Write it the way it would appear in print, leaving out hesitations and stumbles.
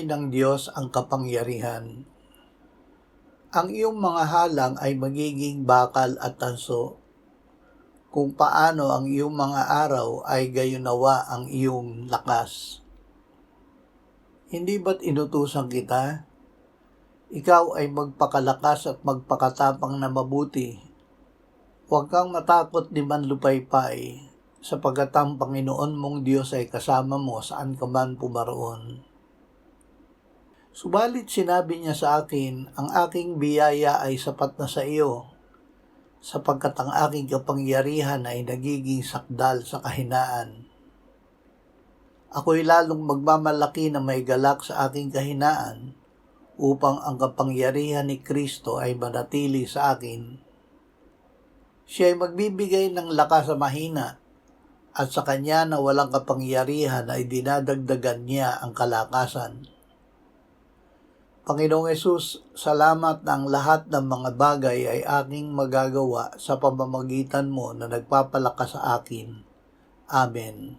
ng Diyos ang kapangyarihan. Ang iyong mga halang ay magiging bakal at tanso. Kung paano ang iyong mga araw ay gayunawa ang iyong lakas. Hindi ba't inutusan kita? Ikaw ay magpakalakas at magpakatapang na mabuti. Huwag kang matakot ni manlupaypay, sapagkat ang Panginoon mong Diyos ay kasama mo saan ka man pumaroon. Subalit sinabi niya sa akin, ang aking biyaya ay sapat na sa iyo, sapagkat ang aking kapangyarihan ay nagiging sakdal sa kahinaan. Ako'y lalong magmamalaki na may galak sa aking kahinaan, upang ang kapangyarihan ni Kristo ay manatili sa akin. Siya ay magbibigay ng lakas sa mahina, at sa kanya na walang kapangyarihan ay dinadagdagan niya ang kalakasan. Panginoong Hesus, salamat na ang lahat ng mga bagay ay aking magagawa sa pamamagitan mo na nagpapalakas sa akin. Amen.